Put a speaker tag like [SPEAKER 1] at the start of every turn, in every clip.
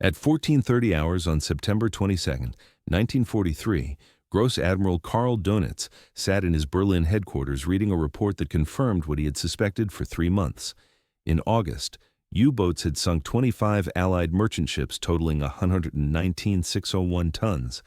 [SPEAKER 1] At 14:30 hours on September 22, 1943, Gross Admiral Karl Dönitz sat in his Berlin headquarters reading a report that confirmed what he had suspected for 3 months. In August, U-boats had sunk 25 Allied merchant ships totaling 119,601 tons.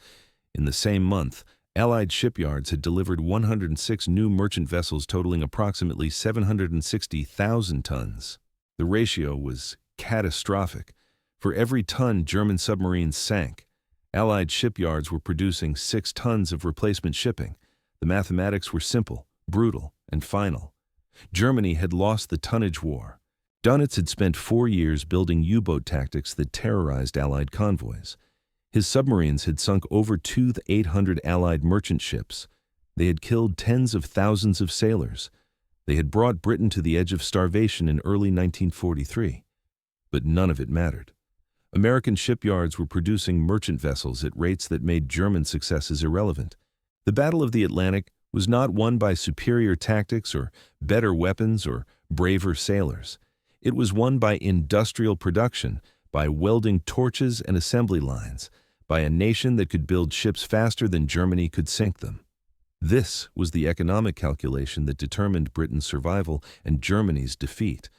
[SPEAKER 1] In the same month, Allied shipyards had delivered 106 new merchant vessels totaling approximately 760,000 tons. The ratio was catastrophic. For every ton German submarines sank, Allied shipyards were producing 6 tons of replacement shipping. The mathematics were simple, brutal, and final. Germany had lost the tonnage war. Dönitz had spent 4 years building U-boat tactics that terrorized Allied convoys. His submarines had sunk over 2,800 Allied merchant ships. They had killed tens of thousands of sailors. They had brought Britain to the edge of starvation in early 1943. But none of it mattered. American shipyards were producing merchant vessels at rates that made German successes irrelevant. The Battle of the Atlantic was not won by superior tactics or better weapons or braver sailors. It was won by industrial production, by welding torches and assembly lines, by a nation that could build ships faster than Germany could sink them. This was the economic calculation that determined Britain's survival and Germany's defeat.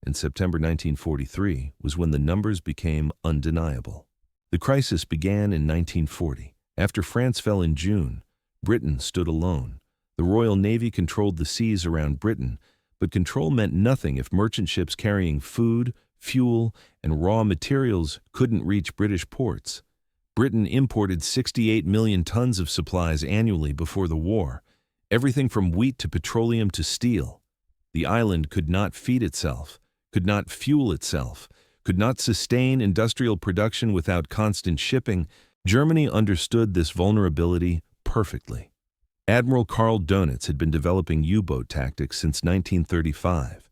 [SPEAKER 1] In September 1943 was when the numbers became undeniable. The crisis began in 1940. After France fell in June, Britain stood alone. The Royal Navy controlled the seas around Britain, but control meant nothing if merchant ships carrying food, fuel, and raw materials couldn't reach British ports. Britain imported 68 million tons of supplies annually before the war, everything from wheat to petroleum to steel. The island could not feed itself, could not fuel itself, could not sustain industrial production without constant shipping. Germany understood this vulnerability perfectly. Admiral Karl Dönitz had been developing U-boat tactics since 1935.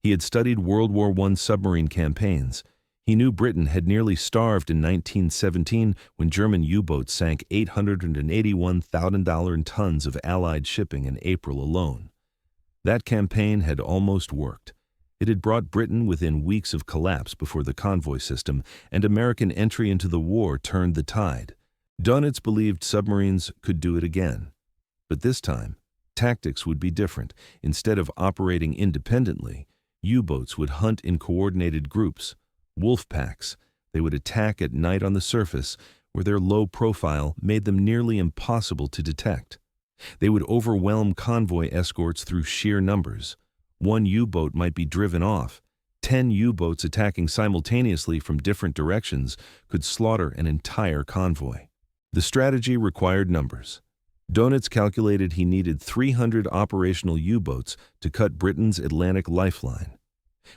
[SPEAKER 1] He had studied World War I submarine campaigns. He knew Britain had nearly starved in 1917 when German U-boats sank 881,000 tons of Allied shipping in April alone. That campaign had almost worked. It had brought Britain within weeks of collapse before the convoy system, and American entry into the war turned the tide. Dönitz believed submarines could do it again. But this time, tactics would be different. Instead of operating independently, U-boats would hunt in coordinated groups, wolf packs. They would attack at night on the surface, where their low profile made them nearly impossible to detect. They would overwhelm convoy escorts through sheer numbers. One U-boat might be driven off. 10 U-boats attacking simultaneously from different directions could slaughter an entire convoy. The strategy required numbers. Dönitz calculated he needed 300 operational U-boats to cut Britain's Atlantic lifeline.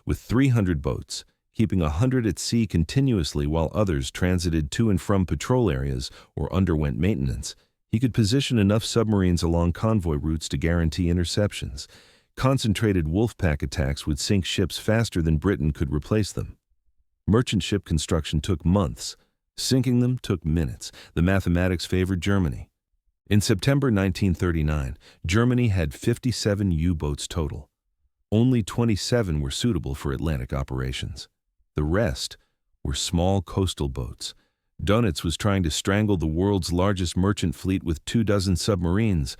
[SPEAKER 1] With 300 boats, keeping 100 at sea continuously while others transited to and from patrol areas or underwent maintenance, he could position enough submarines along convoy routes to guarantee interceptions. Concentrated wolfpack attacks would sink ships faster than Britain could replace them. Merchant ship construction took months. Sinking them took minutes. The mathematics favored Germany. In September 1939, Germany had 57 U-boats total. Only 27 were suitable for Atlantic operations. The rest were small coastal boats. Dönitz was trying to strangle the world's largest merchant fleet with 24 submarines.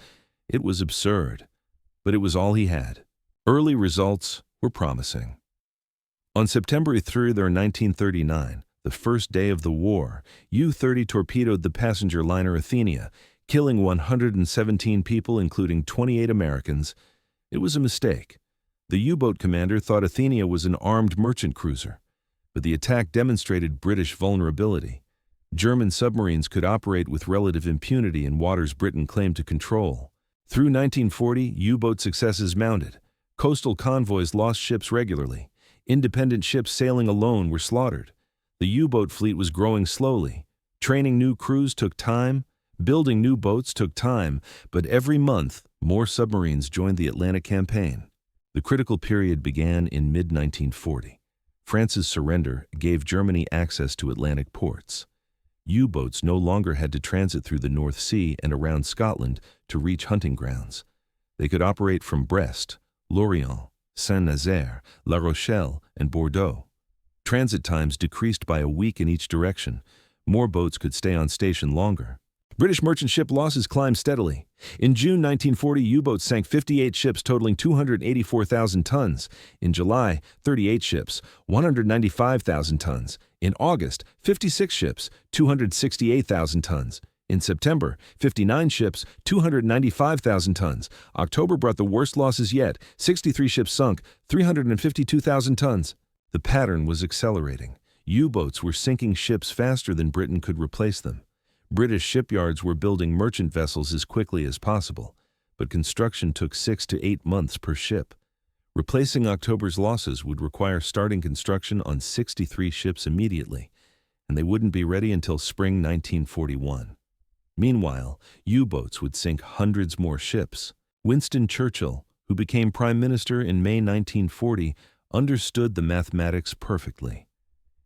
[SPEAKER 1] It was absurd, but it was all he had. Early results were promising. On September 3, 1939, the first day of the war, U-30 torpedoed the passenger liner Athenia, killing 117 people, including 28 Americans. It was a mistake. The U-boat commander thought Athenia was an armed merchant cruiser, but the attack demonstrated British vulnerability. German submarines could operate with relative impunity in waters Britain claimed to control. Through 1940, U-boat successes mounted. Coastal convoys lost ships regularly. Independent ships sailing alone were slaughtered. The U-boat fleet was growing slowly. Training new crews took time. Building new boats took time, but every month, more submarines joined the Atlantic campaign. The critical period began in mid-1940. France's surrender gave Germany access to Atlantic ports. U-boats no longer had to transit through the North Sea and around Scotland to reach hunting grounds. They could operate from Brest, Lorient, Saint-Nazaire, La Rochelle, and Bordeaux. Transit times decreased by a week in each direction. More boats could stay on station longer. British merchant ship losses climbed steadily. In June 1940, U-boats sank 58 ships totaling 284,000 tons. In July, 38 ships, 195,000 tons. In August, 56 ships, 268,000 tons. In September, 59 ships, 295,000 tons. October brought the worst losses yet. 63 ships sunk, 352,000 tons. The pattern was accelerating. U-boats were sinking ships faster than Britain could replace them. British shipyards were building merchant vessels as quickly as possible, but construction took 6 to 8 months per ship. Replacing October's losses would require starting construction on 63 ships immediately, and they wouldn't be ready until spring 1941. Meanwhile, U-boats would sink hundreds more ships. Winston Churchill, who became Prime Minister in May 1940, understood the mathematics perfectly.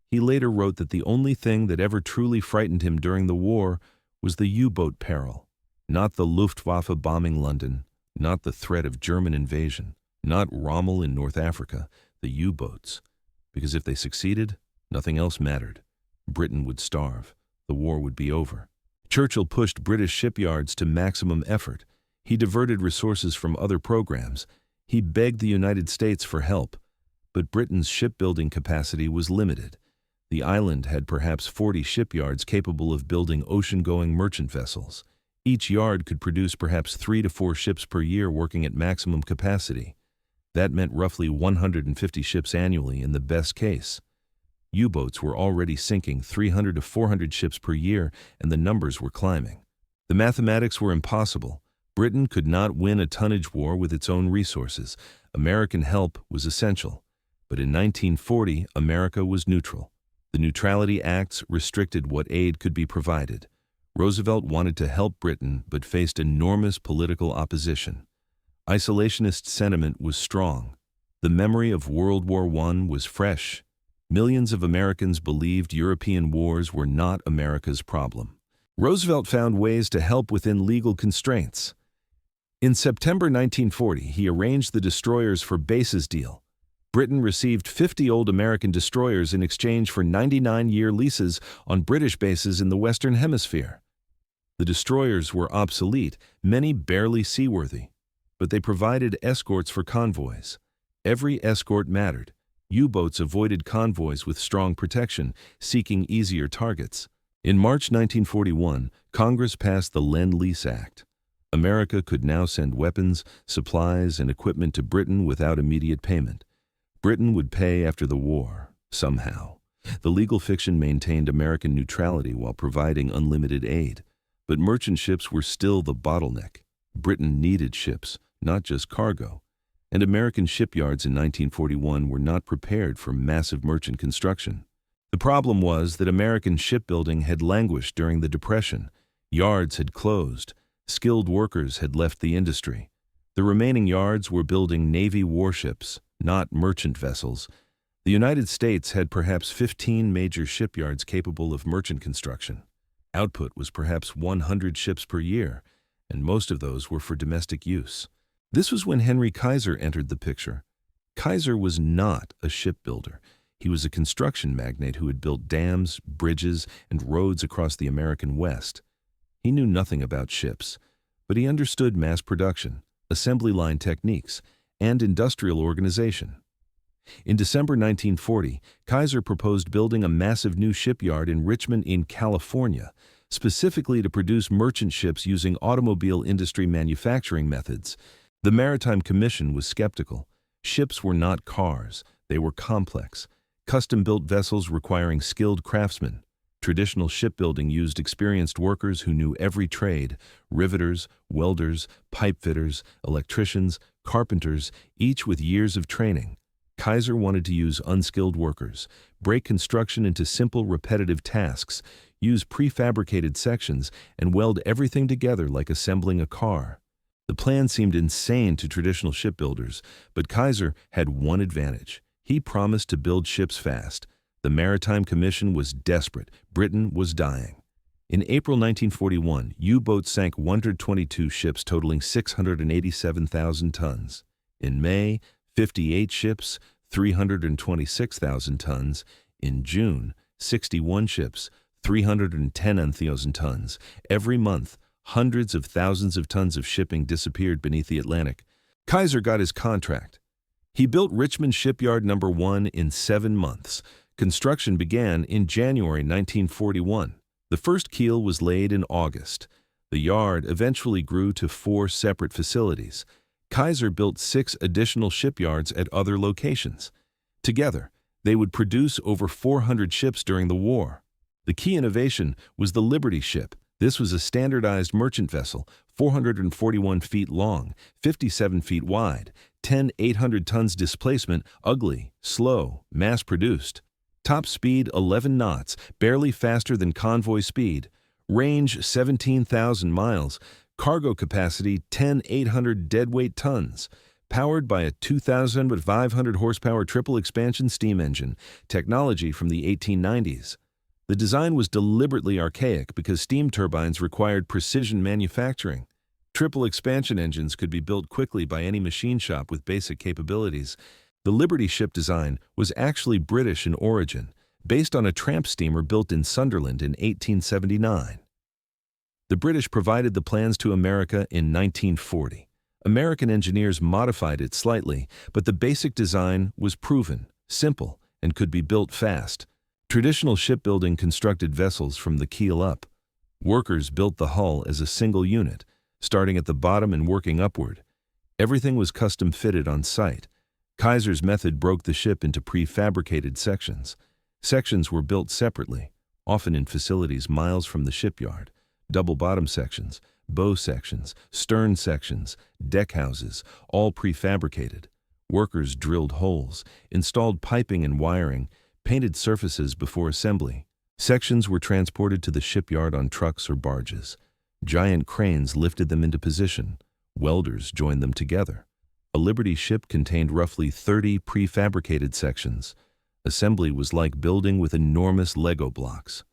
[SPEAKER 1] He later wrote that the only thing that ever truly frightened him during the war was the U-boat peril. Not the Luftwaffe bombing London, not the threat of German invasion, not Rommel in North Africa, the U-boats. Because if they succeeded, nothing else mattered. Britain would starve. The war would be over. Churchill pushed British shipyards to maximum effort. He diverted resources from other programs. He begged the United States for help. But Britain's shipbuilding capacity was limited. The island had perhaps 40 shipyards capable of building ocean-going merchant vessels. Each yard could produce perhaps 3 to 4 ships per year working at maximum capacity. That meant roughly 150 ships annually in the best case. U-boats were already sinking 300 to 400 ships per year, and the numbers were climbing. The mathematics were impossible. Britain could not win a tonnage war with its own resources. American help was essential. But in 1940, America was neutral. The Neutrality Acts restricted what aid could be provided. Roosevelt wanted to help Britain but faced enormous political opposition. Isolationist sentiment was strong. The memory of World War I was fresh. Millions of Americans believed European wars were not America's problem. Roosevelt found ways to help within legal constraints. In September 1940, he arranged the Destroyers for Bases deal. Britain received 50 old American destroyers in exchange for 99-year leases on British bases in the Western Hemisphere. The destroyers were obsolete, many barely seaworthy, but they provided escorts for convoys. Every escort mattered. U-boats avoided convoys with strong protection, seeking easier targets. In March 1941, Congress passed the Lend-Lease Act. America could now send weapons, supplies, and equipment to Britain without immediate payment. Britain would pay after the war, somehow. The legal fiction maintained American neutrality while providing unlimited aid. But merchant ships were still the bottleneck. Britain needed ships, not just cargo. And American shipyards in 1941 were not prepared for massive merchant construction. The problem was that American shipbuilding had languished during the Depression. Yards had closed. Skilled workers had left the industry. The remaining yards were building Navy warships, not merchant vessels. The United States had perhaps 15 major shipyards capable of merchant construction. Output was perhaps 100 ships per year, and most of those were for domestic use. This was when Henry Kaiser entered the picture. Kaiser was not a shipbuilder. He was a construction magnate who had built dams, bridges, and roads across the American West. He knew nothing about ships, but he understood mass production, assembly line techniques, and industrial organization. In December 1940, Kaiser proposed building a massive new shipyard in Richmond in California, specifically to produce merchant ships using automobile industry manufacturing methods. The Maritime Commission was skeptical. Ships were not cars. They were complex, custom-built vessels requiring skilled craftsmen. Traditional shipbuilding used experienced workers who knew every trade: riveters, welders, pipefitters, electricians, carpenters, each with years of training. Kaiser wanted to use unskilled workers, break construction into simple repetitive tasks, use prefabricated sections, and weld everything together like assembling a car. The plan seemed insane to traditional shipbuilders, but Kaiser had one advantage. He promised to build ships fast. The Maritime Commission was desperate. Britain was dying. In April 1941, U-boats sank 122 ships totaling 687,000 tons. In May, 58 ships, 326,000 tons. In June, 61 ships, 310,000 tons. Every month, hundreds of thousands of tons of shipping disappeared beneath the Atlantic. Kaiser got his contract. He built Richmond Shipyard No. 1 in 7 months. Construction began in January 1941. The first keel was laid in August. The yard eventually grew to 4 separate facilities. Kaiser built 6 additional shipyards at other locations. Together, they would produce over 400 ships during the war. The key innovation was the Liberty ship. This was a standardized merchant vessel, 441 feet long, 57 feet wide, 10 800 tons displacement, ugly, slow, mass-produced. Top speed 11 knots, barely faster than convoy speed. Range 17,000 miles. Cargo capacity 10 800 deadweight tons. Powered by a 2,500 horsepower triple expansion steam engine, technology from the 1890s. The design was deliberately archaic because steam turbines required precision manufacturing. Triple expansion engines could be built quickly by any machine shop with basic capabilities. The Liberty ship design was actually British in origin, based on a tramp steamer built in Sunderland in 1879. The British provided the plans to America in 1940. American engineers modified it slightly, but the basic design was proven, simple, and could be built fast. Traditional shipbuilding constructed vessels from the keel up. Workers built the hull as a single unit, starting at the bottom and working upward. Everything was custom fitted on site. Kaiser's method broke the ship into prefabricated sections. Sections were built separately, often in facilities miles from the shipyard. Double bottom sections, bow sections, stern sections, deck houses, all prefabricated. Workers drilled holes, installed piping and wiring, painted surfaces before assembly. Sections were transported to the shipyard on trucks or barges. Giant cranes lifted them into position. Welders joined them together. A Liberty ship contained roughly 30 prefabricated sections. Assembly was like building with enormous Lego blocks.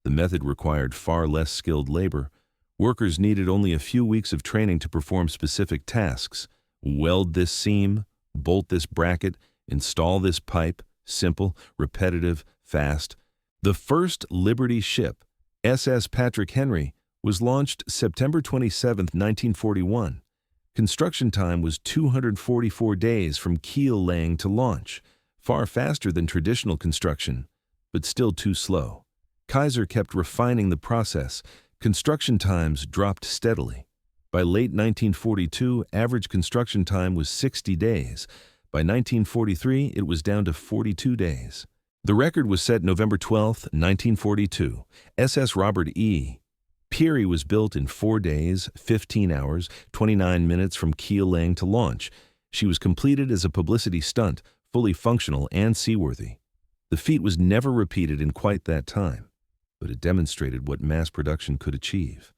[SPEAKER 1] The method required far less skilled labor. Workers needed only a few weeks of training to perform specific tasks. Weld this seam, bolt this bracket, install this pipe. Simple, repetitive, fast. The first Liberty ship, SS Patrick Henry, was launched September 27, 1941. Construction time was 244 days from keel laying to launch, far faster than traditional construction, but still too slow. Kaiser kept refining the process. Construction times dropped steadily. By late 1942, average construction time was 60 days. By 1943, it was down to 42 days. The record was set November 12, 1942. SS Robert E. Peary was built in 4 days, 15 hours, 29 minutes from keel laying to launch. She was completed as a publicity stunt, fully functional and seaworthy. The feat was never repeated in quite that time, but it demonstrated what mass production could achieve.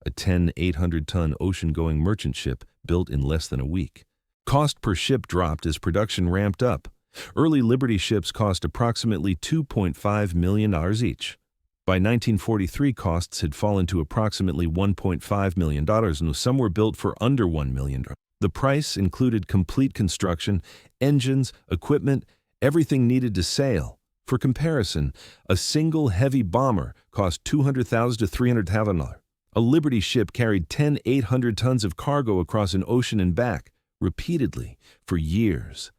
[SPEAKER 1] A 10 800-ton ocean-going merchant ship built in less than a week. Cost per ship dropped as production ramped up. Early Liberty ships cost approximately $2.5 million each. By 1943, costs had fallen to approximately $1.5 million, and some were built for under $1 million. The price included complete construction, engines, equipment, everything needed to sail. For comparison, a single heavy bomber cost $200,000 to $300,000. A Liberty ship carried 10 800 tons of cargo across an ocean and back, repeatedly, for years.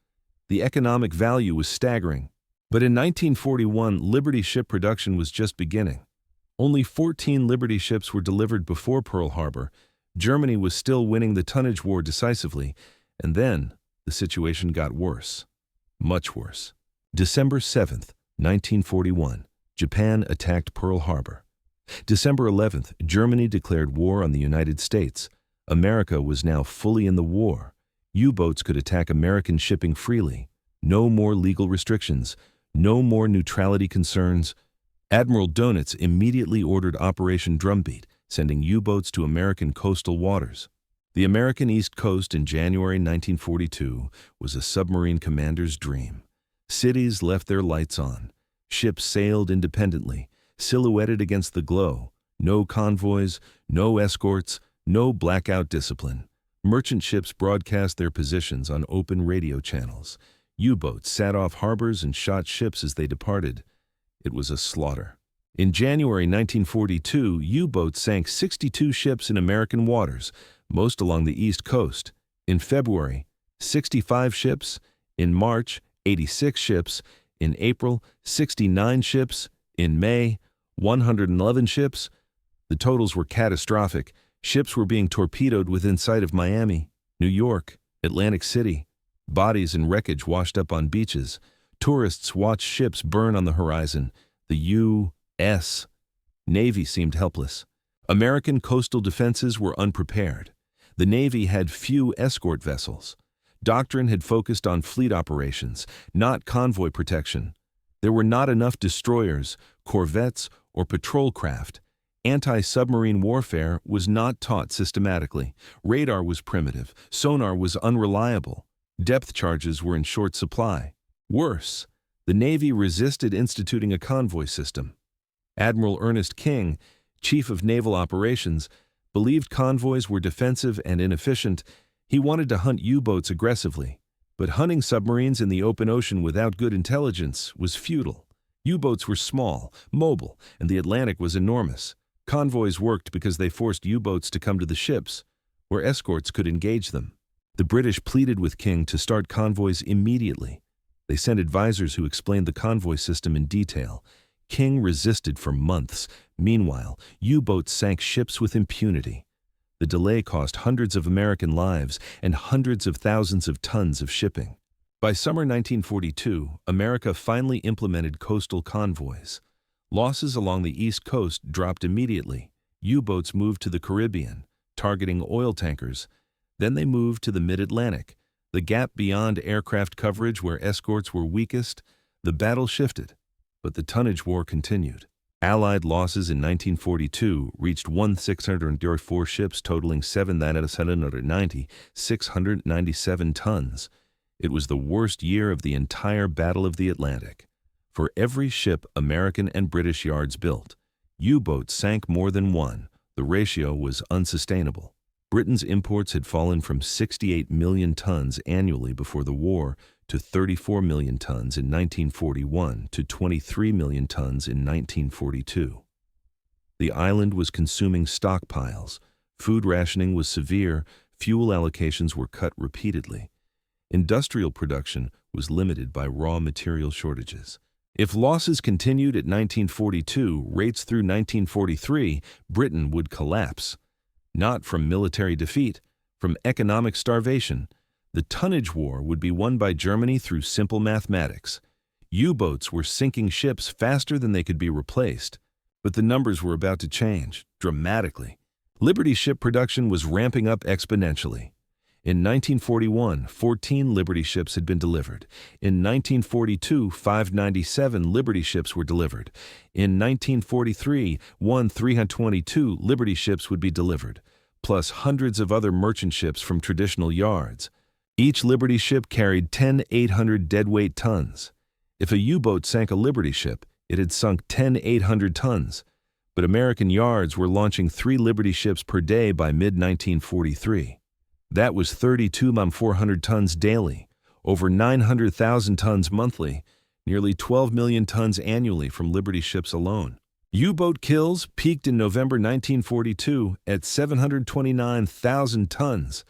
[SPEAKER 1] The economic value was staggering. But in 1941, Liberty ship production was just beginning. Only 14 Liberty ships were delivered before Pearl Harbor. Germany was still winning the tonnage war decisively, and then the situation got worse. Much worse. December 7th, 1941, Japan attacked Pearl Harbor. December 11th, Germany declared war on the United States. America was now fully in the war. U-boats could attack American shipping freely. No more legal restrictions. No more neutrality concerns. Admiral Donitz immediately ordered Operation Drumbeat, sending U-boats to American coastal waters. The American East Coast in January 1942 was a submarine commander's dream. Cities left their lights on. Ships sailed independently, silhouetted against the glow. No convoys, no escorts, no blackout discipline. Merchant ships broadcast their positions on open radio channels. U-boats sat off harbors and shot ships as they departed. It was a slaughter. In January 1942, U-boats sank 62 ships in American waters, most along the East Coast. In February, 65 ships. In March, 86 ships. In April, 69 ships. In May, 111 ships. The totals were catastrophic. Ships were being torpedoed within sight of Miami, New York, Atlantic City. Bodies and wreckage washed up on beaches. Tourists watched ships burn on the horizon. The U.S. Navy seemed helpless. American coastal defenses were unprepared. The Navy had few escort vessels. Doctrine had focused on fleet operations, not convoy protection. There were not enough destroyers, corvettes, or patrol craft. Anti-submarine warfare was not taught systematically. Radar was primitive. Sonar was unreliable. Depth charges were in short supply. Worse, the Navy resisted instituting a convoy system. Admiral Ernest King, Chief of Naval Operations, believed convoys were defensive and inefficient. He wanted to hunt U-boats aggressively. But hunting submarines in the open ocean without good intelligence was futile. U-boats were small, mobile, and the Atlantic was enormous. Convoys worked because they forced U-boats to come to the ships, where escorts could engage them. The British pleaded with King to start convoys immediately. They sent advisors who explained the convoy system in detail. King resisted for months. Meanwhile, U-boats sank ships with impunity. The delay cost hundreds of American lives and hundreds of thousands of tons of shipping. By summer 1942, America finally implemented coastal convoys. Losses along the East Coast dropped immediately. U-boats moved to the Caribbean, targeting oil tankers. Then they moved to the mid-Atlantic, the gap beyond aircraft coverage where escorts were weakest. The battle shifted, but the tonnage war continued. Allied losses in 1942 reached 1,604 ships totaling 7,797 tons. It was the worst year of the entire Battle of the Atlantic. For every ship American and British yards built, U-boats sank more than one. The ratio was unsustainable. Britain's imports had fallen from 68 million tons annually before the war to 34 million tons in 1941 to 23 million tons in 1942. The island was consuming stockpiles. Food rationing was severe. Fuel allocations were cut repeatedly. Industrial production was limited by raw material shortages. If losses continued at 1942 rates through 1943, Britain would collapse. Not from military defeat, from economic starvation. The tonnage war would be won by Germany through simple mathematics. U-boats were sinking ships faster than they could be replaced. But the numbers were about to change, dramatically. Liberty ship production was ramping up exponentially. In 1941, 14 Liberty ships had been delivered. In 1942, 597 Liberty ships were delivered. In 1943, 322 Liberty ships would be delivered, plus hundreds of other merchant ships from traditional yards. Each Liberty ship carried 10 800 deadweight tons. If a U-boat sank a Liberty ship, it had sunk 10 800 tons. But American yards were launching 3 Liberty ships per day by mid-1943. That was 400 tons daily, over 900,000 tons monthly, nearly 12 million tons annually from Liberty ships alone. U-boat kills peaked in November 1942 at 729,000 tons.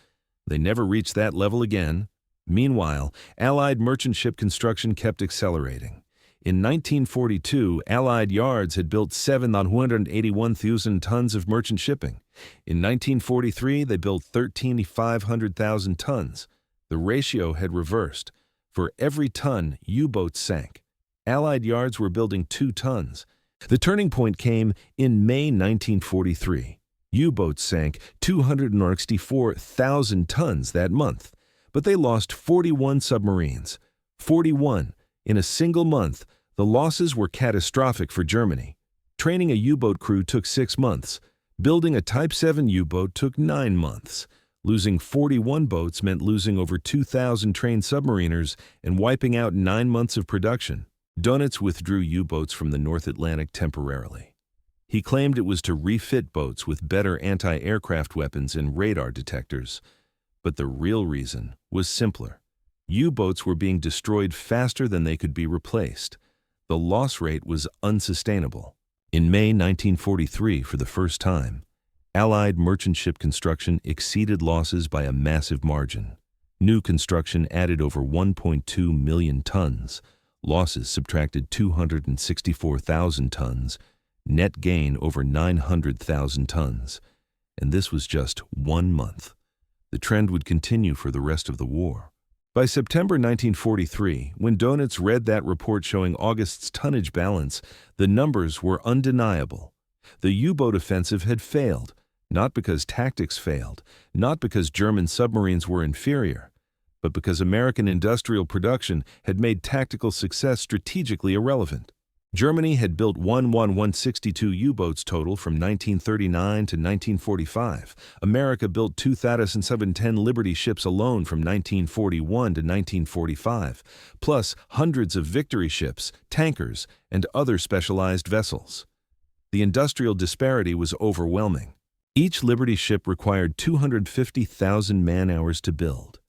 [SPEAKER 1] They never reached that level again. Meanwhile, Allied merchant ship construction kept accelerating. In 1942, Allied yards had built 781,000 tons of merchant shipping. In 1943, they built 500,000 tons. The ratio had reversed. For every ton, U-boats sank. Allied yards were building 2 tons. The turning point came in May 1943. U-boats sank 264,000 tons that month, but they lost 41 submarines. 41. In a single month, the losses were catastrophic for Germany. Training a U-boat crew took 6 months. Building a Type 7 U-boat took 9 months. Losing 41 boats meant losing over 2,000 trained submariners and wiping out 9 months of production. Dönitz withdrew U-boats from the North Atlantic temporarily. He claimed it was to refit boats with better anti-aircraft weapons and radar detectors. But the real reason was simpler. U-boats were being destroyed faster than they could be replaced. The loss rate was unsustainable. In May 1943, for the first time, Allied merchant ship construction exceeded losses by a massive margin. New construction added over 1.2 million tons. Losses subtracted 264,000 tons. Net gain over 900,000 tons. And this was just 1 month. The trend would continue for the rest of the war. By September 1943, when Donitz read that report showing August's tonnage balance, the numbers were undeniable. The U-boat offensive had failed, not because tactics failed, not because German submarines were inferior, but because American industrial production had made tactical success strategically irrelevant. Germany had built 162 U-boats total from 1939 to 1945. America built 2,710 Liberty ships alone from 1941 to 1945, plus hundreds of Victory ships, tankers, and other specialized vessels. The industrial disparity was overwhelming. Each Liberty ship required 250,000 man-hours to build.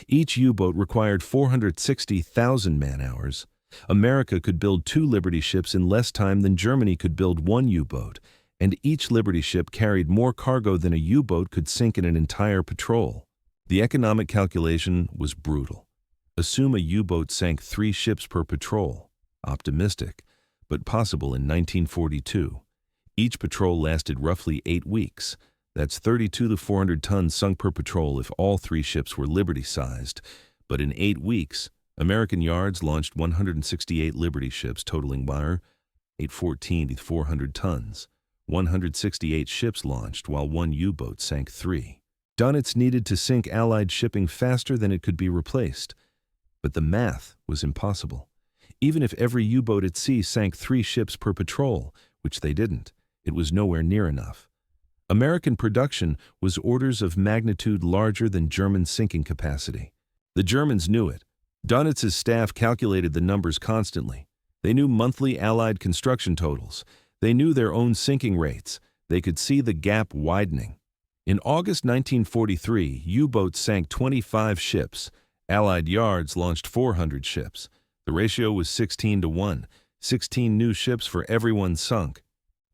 [SPEAKER 1] Each U-boat required 460,000 man-hours. America could build 2 Liberty ships in less time than Germany could build 1 U-boat, and each Liberty ship carried more cargo than a U-boat could sink in an entire patrol. The economic calculation was brutal. Assume a U-boat sank 3 ships per patrol. Optimistic, but possible in 1942. Each patrol lasted roughly 8 weeks. That's 32 to 400 tons sunk per patrol if all 3 ships were Liberty-sized. But in 8 weeks, American yards launched 168 Liberty ships totaling 814 to 400 tons. 168 ships launched while 1 U-boat sank 3. Donitz needed to sink Allied shipping faster than it could be replaced. But the math was impossible. Even if every U-boat at sea sank 3 ships per patrol, which they didn't, it was nowhere near enough. American production was orders of magnitude larger than German sinking capacity. The Germans knew it. Donitz's staff calculated the numbers constantly. They knew monthly Allied construction totals. They knew their own sinking rates. They could see the gap widening. In August 1943, U-boats sank 25 ships. Allied yards launched 400 ships. The ratio was 16 to 1, 16 new ships for every one sunk.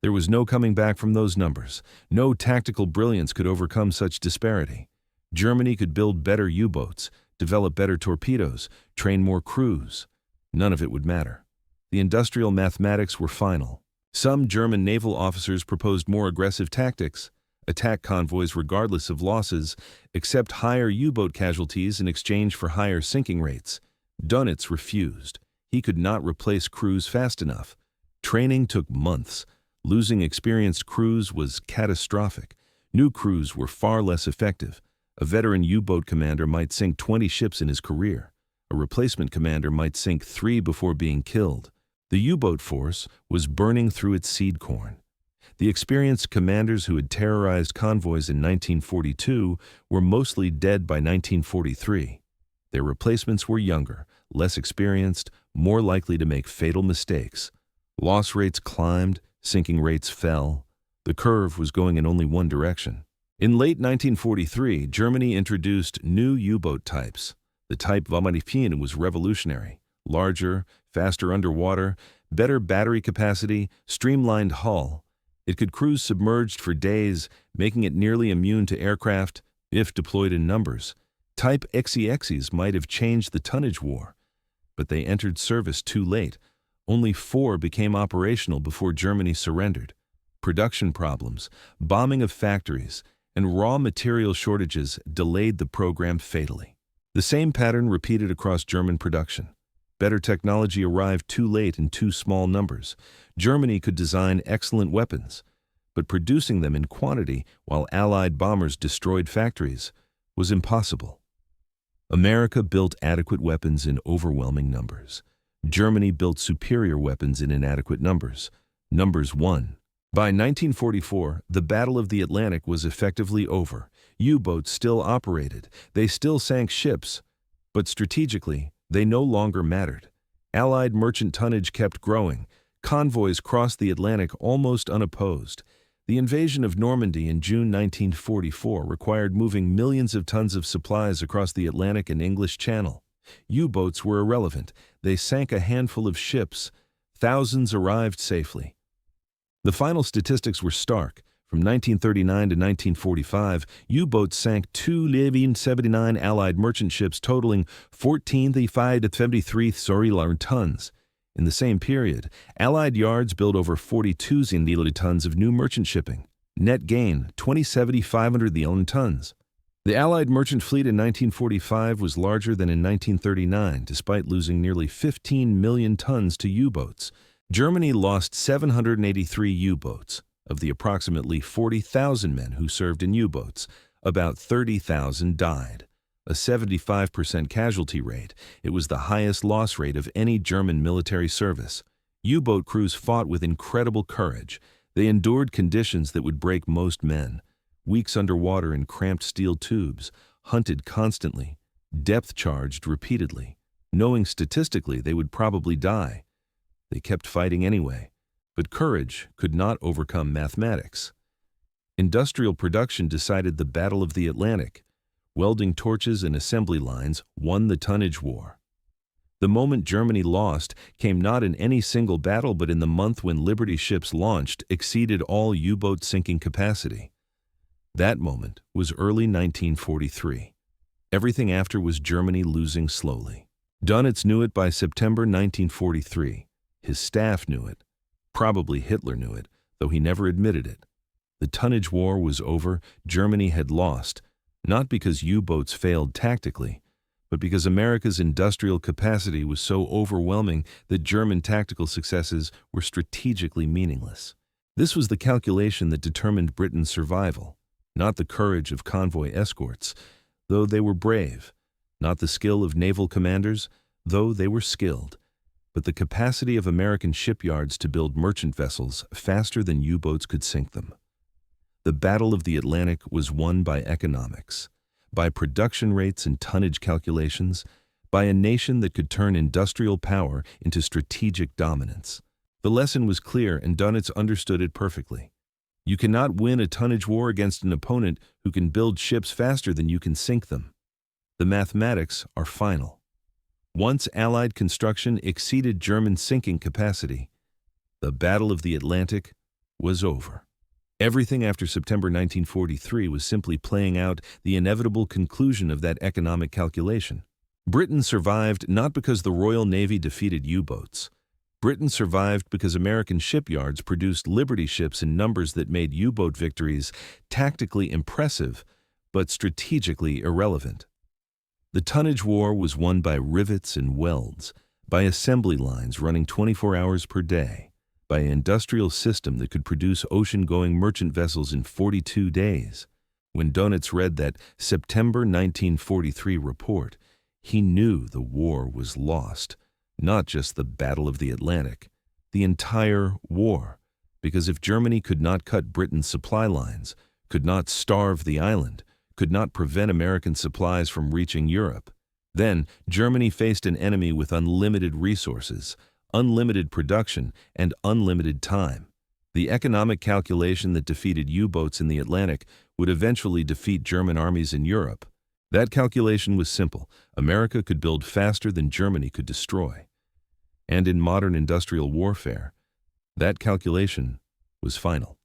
[SPEAKER 1] There was no coming back from those numbers. No tactical brilliance could overcome such disparity. Germany could build better U-boats, develop better torpedoes, train more crews. None of it would matter. The industrial mathematics were final. Some German naval officers proposed more aggressive tactics, attack convoys regardless of losses, accept higher U-boat casualties in exchange for higher sinking rates. Donitz refused. He could not replace crews fast enough. Training took months. Losing experienced crews was catastrophic. New crews were far less effective. A veteran U-boat commander might sink 20 ships in his career. A replacement commander might sink 3 before being killed. The U-boat force was burning through its seed corn. The experienced commanders who had terrorized convoys in 1942 were mostly dead by 1943. Their replacements were younger, less experienced, more likely to make fatal mistakes. Loss rates climbed, sinking rates fell. The curve was going in only one direction. In late 1943, Germany introduced new U-boat types. The type Submarine was revolutionary. Larger, faster underwater, better battery capacity, streamlined hull. It could cruise submerged for days, making it nearly immune to aircraft, if deployed in numbers. Type XEXs might have changed the tonnage war, but they entered service too late. Only 4 became operational before Germany surrendered. Production problems, bombing of factories, and raw material shortages delayed the program fatally. The same pattern repeated across German production. Better technology arrived too late in too small numbers. Germany could design excellent weapons, but producing them in quantity while Allied bombers destroyed factories was impossible. America built adequate weapons in overwhelming numbers. Germany built superior weapons in inadequate numbers. Numbers won. By 1944, the Battle of the Atlantic was effectively over. U-boats still operated. They still sank ships. But strategically, they no longer mattered. Allied merchant tonnage kept growing. Convoys crossed the Atlantic almost unopposed. The invasion of Normandy in June 1944 required moving millions of tons of supplies across the Atlantic and English Channel. U-boats were irrelevant. They sank a handful of ships. thousands arrived safely. The final statistics were stark. From 1939 to 1945, U-boats sank 279 Allied merchant ships totaling 14,573 tons. In the same period, Allied yards built over 42 tons of new merchant shipping. Net gain, 27,500 tons. The Allied merchant fleet in 1945 was larger than in 1939, despite losing nearly 15 million tons to U-boats. Germany lost 783 U-boats. Of the approximately 40,000 men who served in U-boats, about 30,000 died. A 75% casualty rate, it was the highest loss rate of any German military service. U-boat crews fought with incredible courage. They endured conditions that would break most men. Weeks underwater in cramped steel tubes, hunted constantly, depth-charged repeatedly, knowing statistically they would probably die. They kept fighting anyway, but courage could not overcome mathematics. Industrial production decided the Battle of the Atlantic. Welding torches and assembly lines won the tonnage war. The moment Germany lost came not in any single battle, but in the month when Liberty ships launched exceeded all U-boat sinking capacity. That moment was early 1943. Everything after was Germany losing slowly. Dönitz knew it by September 1943. His staff knew it. Probably Hitler knew it, though he never admitted it. The tonnage war was over. Germany had lost, not because U-boats failed tactically, but because America's industrial capacity was so overwhelming that German tactical successes were strategically meaningless. This was the calculation that determined Britain's survival, not the courage of convoy escorts, though they were brave, not the skill of naval commanders, though they were skilled, but the capacity of American shipyards to build merchant vessels faster than U-boats could sink them. The Battle of the Atlantic was won by economics, by production rates and tonnage calculations, by a nation that could turn industrial power into strategic dominance. The lesson was clear, and Dönitz understood it perfectly. You cannot win a tonnage war against an opponent who can build ships faster than you can sink them. The mathematics are final. Once Allied construction exceeded German sinking capacity, the Battle of the Atlantic was over. Everything after September 1943 was simply playing out the inevitable conclusion of that economic calculation. Britain survived not because the Royal Navy defeated U-boats. Britain survived because American shipyards produced Liberty ships in numbers that made U-boat victories tactically impressive, but strategically irrelevant. The tonnage war was won by rivets and welds, by assembly lines running 24 hours per day, by an industrial system that could produce ocean-going merchant vessels in 42 days. When Dönitz read that September 1943 report, he knew the war was lost, not just the Battle of the Atlantic, the entire war, because if Germany could not cut Britain's supply lines, could not starve the island, could not prevent American supplies from reaching Europe, then Germany faced an enemy with unlimited resources, unlimited production, and unlimited time. The economic calculation that defeated U-boats in the Atlantic would eventually defeat German armies in Europe. That calculation was simple. America could build faster than Germany could destroy. And in modern industrial warfare, that calculation was final.